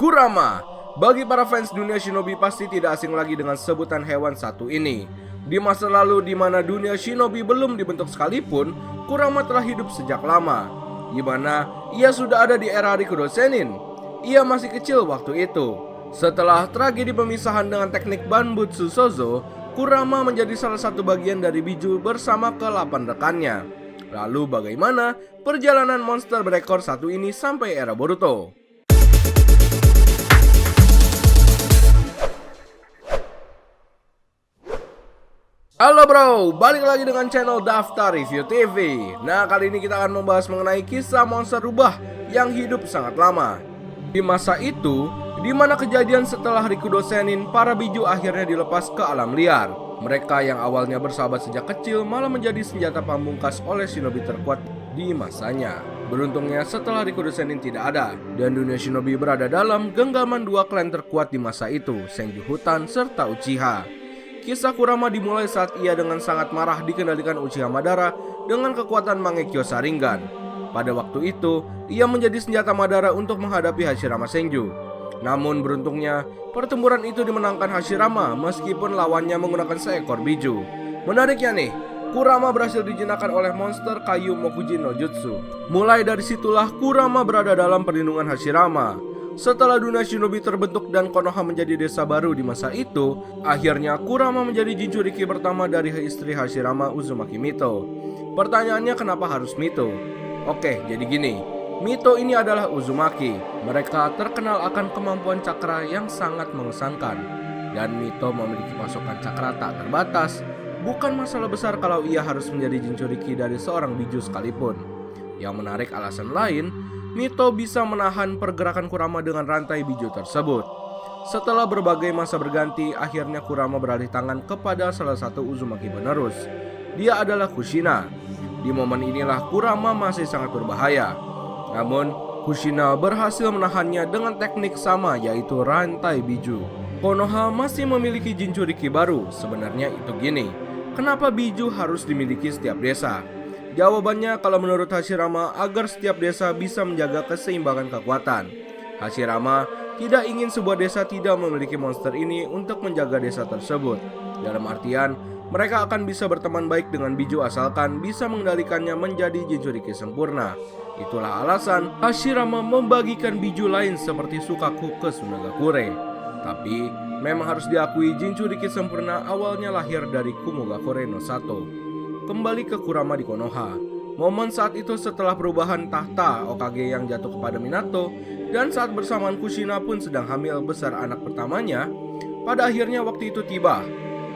Kurama. Bagi para fans dunia shinobi pasti tidak asing lagi dengan sebutan hewan satu ini. Di masa lalu di mana dunia shinobi belum dibentuk sekalipun, Kurama telah hidup sejak lama. Di mana ia sudah ada di era Rikudo Sennin. Ia masih kecil waktu itu. Setelah tragedi pemisahan dengan teknik Banbutsu Sozo, Kurama menjadi salah satu bagian dari Biju bersama ke-8 rekannya. Lalu bagaimana perjalanan monster berekor satu ini sampai era Boruto? Halo bro, balik lagi dengan channel Daftar Review TV. Nah, kali ini kita akan membahas mengenai kisah monster rubah yang hidup sangat lama. Di masa itu, di mana kejadian setelah Rikudo Sennin, para Biju akhirnya dilepas ke alam liar. Mereka yang awalnya bersahabat sejak kecil malah menjadi senjata pamungkas oleh shinobi terkuat di masanya. Beruntungnya setelah Rikudo Sennin tidak ada, dan dunia shinobi berada dalam genggaman dua klan terkuat di masa itu, Senju Hutan serta Uchiha. Kisah Kurama dimulai saat ia dengan sangat marah dikendalikan Uchiha Madara dengan kekuatan Mangekyo Sharingan. Pada waktu itu, ia menjadi senjata Madara untuk menghadapi Hashirama Senju. Namun beruntungnya, pertempuran itu dimenangkan Hashirama meskipun lawannya menggunakan seekor biju. Menariknya nih, Kurama berhasil dijinakan oleh monster kayu Mokuji no Jutsu. Mulai dari situlah Kurama berada dalam perlindungan Hashirama. Setelah dunia shinobi terbentuk dan Konoha menjadi desa baru di masa itu, akhirnya Kurama menjadi Jinchuriki pertama dari istri Hashirama, Uzumaki Mito. Pertanyaannya, kenapa harus Mito? Oke, jadi gini, Mito ini adalah Uzumaki. Mereka terkenal akan kemampuan cakra yang sangat mengesankan. Dan Mito memiliki pasokan cakra tak terbatas. Bukan masalah besar kalau ia harus menjadi Jinchuriki dari seorang biju sekalipun. Yang menarik alasan lain, Mito bisa menahan pergerakan Kurama dengan rantai biju tersebut. Setelah berbagai masa berganti, akhirnya Kurama beralih tangan kepada salah satu Uzumaki penerus. Dia adalah Kushina. Di momen inilah Kurama masih sangat berbahaya. Namun, Kushina berhasil menahannya dengan teknik sama, yaitu rantai biju. Konoha masih memiliki Jinchuriki baru. Sebenarnya itu gini, kenapa biju harus dimiliki setiap desa? Jawabannya, kalau menurut Hashirama, agar setiap desa bisa menjaga keseimbangan kekuatan. Hashirama tidak ingin sebuah desa tidak memiliki monster ini untuk menjaga desa tersebut. Dalam artian, mereka akan bisa berteman baik dengan biju asalkan bisa mengendalikannya menjadi Jinchuriki sempurna. Itulah alasan Hashirama membagikan biju lain seperti Sukaku ke Sunagakure. Tapi, memang harus diakui Jinchuriki sempurna awalnya lahir dari Kumogakure no Sato. Kembali ke Kurama di Konoha. Momen saat itu setelah perubahan tahta Hokage yang jatuh kepada Minato, dan saat bersamaan Kushina pun sedang hamil besar anak pertamanya, pada akhirnya waktu itu tiba.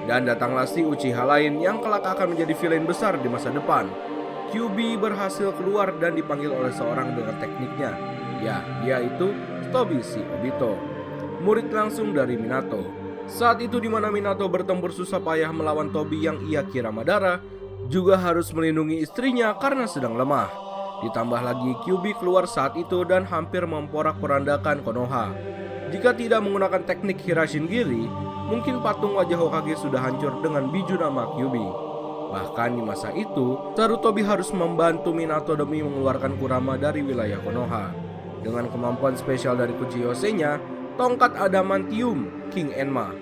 Dan datanglah si Uchiha lain yang kelak akan menjadi villain besar di masa depan. Kyuubi berhasil keluar dan dipanggil oleh seorang dengan tekniknya. Ya, dia itu Tobisi Obito, murid langsung dari Minato. Saat itu di mana Minato bertempur susah payah melawan Tobi yang ia kira Madara, juga harus melindungi istrinya karena sedang lemah. Ditambah lagi Kyuubi keluar saat itu dan hampir memporak-porandakan Konoha. Jika tidak menggunakan teknik Hirashingiri, mungkin patung wajah Hokage sudah hancur dengan biju nama Kyuubi. Bahkan di masa itu, Sarutobi harus membantu Minato demi mengeluarkan Kurama dari wilayah Konoha. Dengan kemampuan spesial dari Kuchihose-nya, tongkat adamantium King Enma,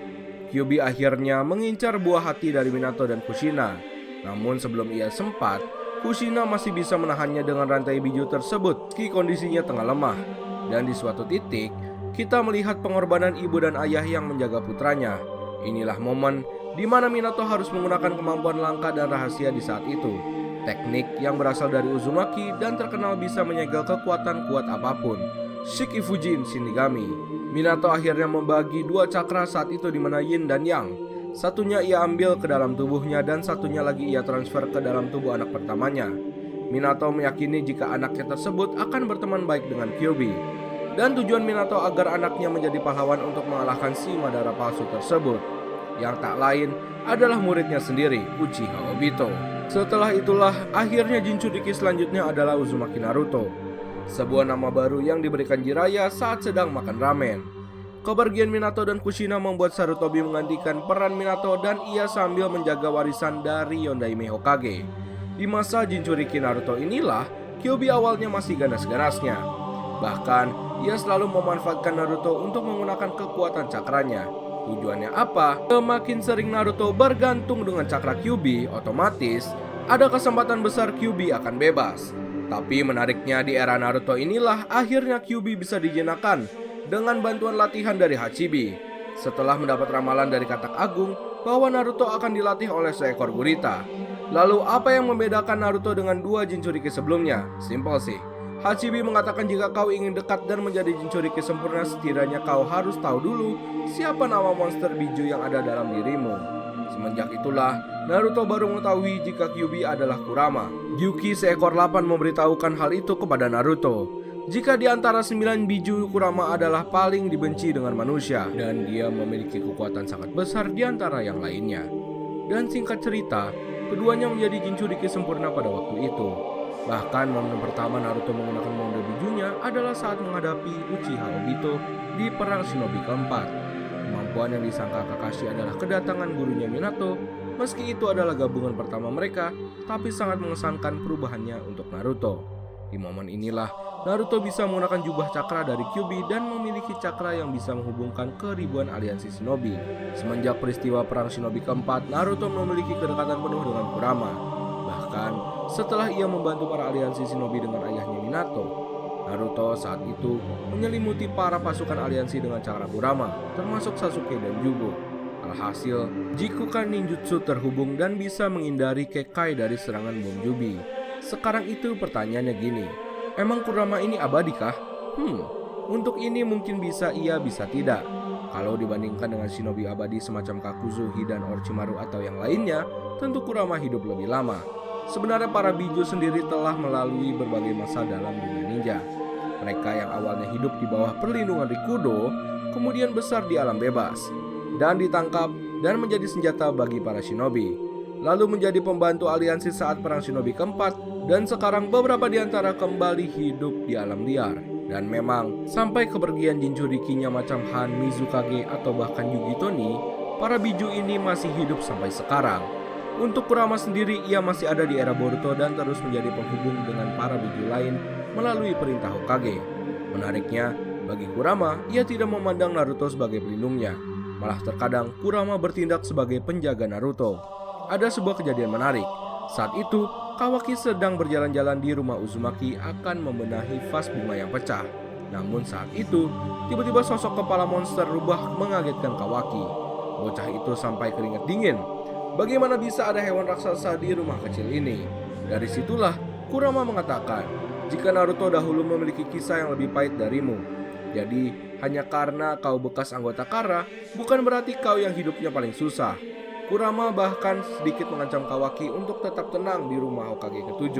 Kyuubi akhirnya mengincar buah hati dari Minato dan Kushina. Namun sebelum ia sempat, Kushina masih bisa menahannya dengan rantai biju tersebut meski kondisinya tengah lemah. Dan di suatu titik, kita melihat pengorbanan ibu dan ayah yang menjaga putranya. Inilah momen di mana Minato harus menggunakan kemampuan langka dan rahasia di saat itu. Teknik yang berasal dari Uzumaki dan terkenal bisa menyegel kekuatan kuat apapun, Shikifujin Shinigami. Minato akhirnya membagi dua cakra saat itu di mana Yin dan Yang. Satunya ia ambil ke dalam tubuhnya dan satunya lagi ia transfer ke dalam tubuh anak pertamanya. Minato meyakini jika anaknya tersebut akan berteman baik dengan Kyuubi. Dan tujuan Minato agar anaknya menjadi pahlawan untuk mengalahkan si Madara palsu tersebut, yang tak lain adalah muridnya sendiri, Uchiha Obito. Setelah itulah akhirnya Jinchuriki selanjutnya adalah Uzumaki Naruto, sebuah nama baru yang diberikan Jiraiya saat sedang makan ramen. Kepergian Minato dan Kushina membuat Sarutobi menggantikan peran Minato dan ia sambil menjaga warisan dari Yondaime Hokage. Di masa Jinchuriki Naruto inilah, Kyuubi awalnya masih ganas-ganasnya. Bahkan, ia selalu memanfaatkan Naruto untuk menggunakan kekuatan cakranya. Tujuannya apa? Semakin sering Naruto bergantung dengan cakra Kyuubi, otomatis ada kesempatan besar Kyuubi akan bebas. Tapi menariknya di era Naruto inilah akhirnya Kyuubi bisa dijinakkan dengan bantuan latihan dari Hachibi. Setelah mendapat ramalan dari Katak Agung bahwa Naruto akan dilatih oleh seekor gurita. Lalu apa yang membedakan Naruto dengan dua Jinchuriki sebelumnya? Simpel sih. Hachibi mengatakan jika kau ingin dekat dan menjadi Jinchuriki sempurna, setidaknya kau harus tahu dulu siapa nama monster biju yang ada dalam dirimu. Semenjak itulah, Naruto baru mengetahui jika Kyuubi adalah Kurama. Yuki seekor lapan memberitahukan hal itu kepada Naruto. Jika di antara 9 biju, Kurama adalah paling dibenci dengan manusia dan dia memiliki kekuatan sangat besar di antara yang lainnya. Dan singkat cerita, keduanya menjadi Jinchuriki sempurna pada waktu itu. Bahkan momen pertama Naruto menggunakan mode bijunya adalah saat menghadapi Uchiha Obito di perang shinobi keempat. Kemampuan yang disangka Kakashi adalah kedatangan gurunya Minato. Meski itu adalah gabungan pertama mereka, tapi sangat mengesankan perubahannya untuk Naruto. Di momen inilah Naruto bisa menggunakan jubah cakra dari Kyuubi dan memiliki cakra yang bisa menghubungkan ke ribuan aliansi shinobi. Semenjak peristiwa perang shinobi keempat, Naruto memiliki kedekatan penuh dengan Kurama. Bahkan setelah ia membantu para aliansi shinobi dengan ayahnya Minato, Naruto saat itu menyelimuti para pasukan aliansi dengan cakra Kurama, termasuk Sasuke dan Jugo. Alhasil, Jikukan ninjutsu terhubung dan bisa menghindari Kekai dari serangan bom Jubi. Sekarang itu pertanyaannya gini, emang Kurama ini abadi kah? Untuk ini mungkin bisa iya bisa tidak. Kalau dibandingkan dengan shinobi abadi semacam Kakuzuhi dan Orochimaru atau yang lainnya, tentu Kurama hidup lebih lama. Sebenarnya para biju sendiri telah melalui berbagai masa dalam dunia ninja. Mereka yang awalnya hidup di bawah perlindungan Rikudo, kemudian besar di alam bebas, dan ditangkap dan menjadi senjata bagi para shinobi. Lalu menjadi pembantu aliansi saat perang shinobi keempat, dan sekarang beberapa di antara kembali hidup di alam liar. Dan memang, sampai kepergian Jinchurikinya macam Han, Mizukage, atau bahkan Yugitoni, para biju ini masih hidup sampai sekarang. Untuk Kurama sendiri, ia masih ada di era Boruto dan terus menjadi penghubung dengan para biju lain melalui perintah Hokage. Menariknya, bagi Kurama, ia tidak memandang Naruto sebagai pelindungnya. Malah terkadang Kurama bertindak sebagai penjaga Naruto. Ada sebuah kejadian menarik. Saat itu, Kawaki sedang berjalan-jalan di rumah Uzumaki akan membenahi vas bunga yang pecah. Namun saat itu, tiba-tiba sosok kepala monster rubah mengagetkan Kawaki. Bocah itu sampai keringat dingin. Bagaimana bisa ada hewan raksasa di rumah kecil ini? Dari situlah Kurama mengatakan, jika Naruto dahulu memiliki kisah yang lebih pahit darimu. Jadi, hanya karena kau bekas anggota Kara, bukan berarti kau yang hidupnya paling susah. Kurama bahkan sedikit mengancam Kawaki untuk tetap tenang di rumah Hokage ke-7.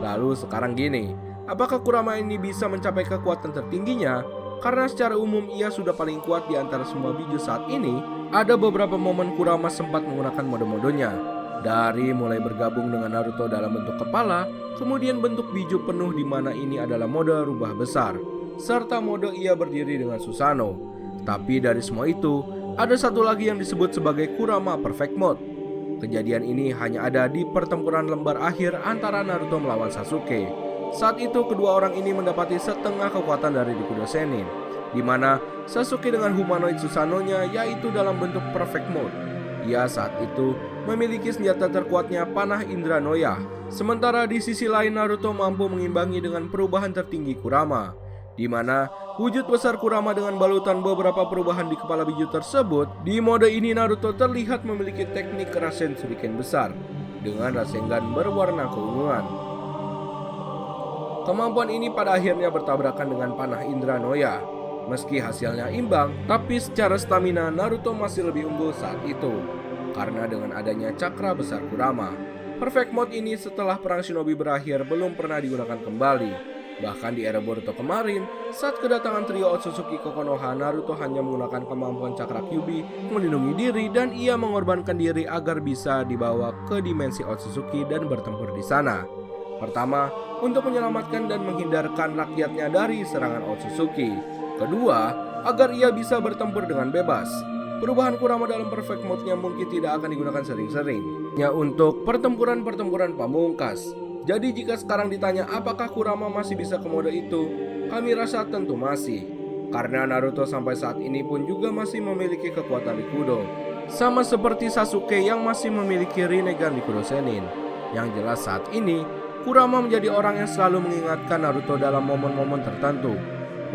Lalu sekarang gini, apakah Kurama ini bisa mencapai kekuatan tertingginya? Karena secara umum ia sudah paling kuat di antara semua biju saat ini. Ada beberapa momen Kurama sempat menggunakan mode-modenya. Dari mulai bergabung dengan Naruto dalam bentuk kepala, kemudian bentuk biju penuh di mana ini adalah mode rubah besar, serta mode ia berdiri dengan Susanoo. Tapi dari semua itu, ada satu lagi yang disebut sebagai Kurama Perfect Mode. Kejadian ini hanya ada di pertempuran lembar akhir antara Naruto melawan Sasuke. Saat itu kedua orang ini mendapati setengah kekuatan dari Rikudo Sennin, di mana Sasuke dengan humanoid Susanoo-nya yaitu dalam bentuk Perfect Mode. Ia saat itu memiliki senjata terkuatnya panah Indra Noya. Sementara di sisi lain Naruto mampu mengimbangi dengan perubahan tertinggi Kurama, di mana wujud besar Kurama dengan balutan beberapa perubahan di kepala biju tersebut. Di mode ini Naruto terlihat memiliki teknik Rasen Shuriken besar dengan Rasengan berwarna keunguan. Kemampuan ini pada akhirnya bertabrakan dengan panah Indra Noya. Meski hasilnya imbang, tapi secara stamina Naruto masih lebih unggul saat itu, karena dengan adanya cakra besar Kurama. Perfect Mode ini setelah perang shinobi berakhir belum pernah digunakan kembali. Bahkan di era Boruto kemarin, saat kedatangan trio Otsutsuki ke Konoha, Naruto hanya menggunakan kemampuan cakra Kyuubi melindungi diri dan ia mengorbankan diri agar bisa dibawa ke dimensi Otsutsuki dan bertempur di sana. Pertama, untuk menyelamatkan dan menghindarkan rakyatnya dari serangan Otsutsuki. Kedua, agar ia bisa bertempur dengan bebas. Perubahan Kurama dalam Perfect Mode-nya mungkin tidak akan digunakan sering-sering, hanya untuk pertempuran-pertempuran pamungkas. Jadi jika sekarang ditanya apakah Kurama masih bisa ke mode itu, kami rasa tentu masih. Karena Naruto sampai saat ini pun juga masih memiliki kekuatan Rikudo. Sama seperti Sasuke yang masih memiliki Rinnegan Rikudo Sennin. Yang jelas saat ini, Kurama menjadi orang yang selalu mengingatkan Naruto dalam momen-momen tertentu,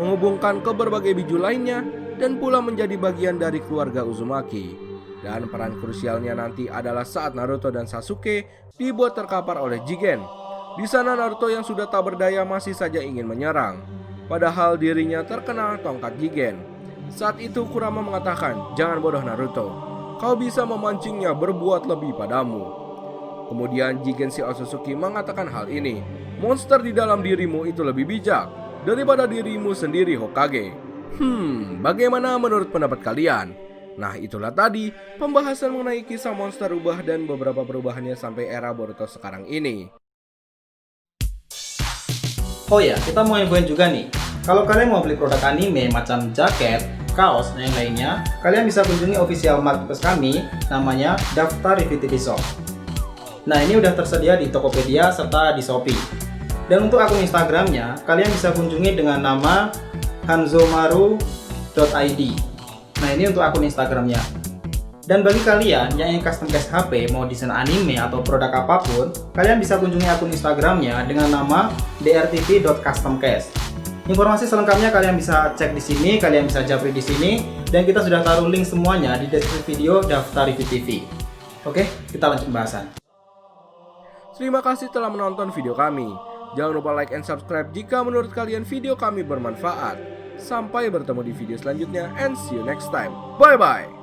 menghubungkan ke berbagai biju lainnya, dan pula menjadi bagian dari keluarga Uzumaki. Dan peran krusialnya nanti adalah saat Naruto dan Sasuke dibuat terkapar oleh Jigen. Di sana Naruto yang sudah tak berdaya masih saja ingin menyerang, padahal dirinya terkena tongkat Jigen. Saat itu Kurama mengatakan, "Jangan bodoh Naruto, kau bisa memancingnya berbuat lebih padamu." Kemudian Jigen si Otsutsuki mengatakan hal ini, "Monster di dalam dirimu itu lebih bijak daripada dirimu sendiri Hokage." Bagaimana menurut pendapat kalian? Nah, itulah tadi pembahasan mengenai kisah monster rubah dan beberapa perubahannya sampai era Boruto sekarang ini. Oh ya, kita mau infoin juga nih. Kalau kalian mau beli produk anime macam jaket, kaos, dan yang lainnya, kalian bisa kunjungi official marketplace kami, namanya Daftar Review TV Shop. Nah, ini udah tersedia di Tokopedia serta di Shopee. Dan untuk akun Instagramnya, kalian bisa kunjungi dengan nama hanzomaru.id. Nah, ini untuk akun Instagramnya. Dan bagi kalian yang ingin custom case HP, mau desain anime atau produk apapun, kalian bisa kunjungi akun Instagramnya dengan nama drtv.customcase. Informasi selengkapnya kalian bisa cek di sini, kalian bisa japri di sini, dan kita sudah taruh link semuanya di deskripsi video Daftar Review TV. Oke, kita lanjut pembahasan. Terima kasih telah menonton video kami. Jangan lupa like and subscribe jika menurut kalian video kami bermanfaat. Sampai bertemu di video selanjutnya and see you next time. Bye bye.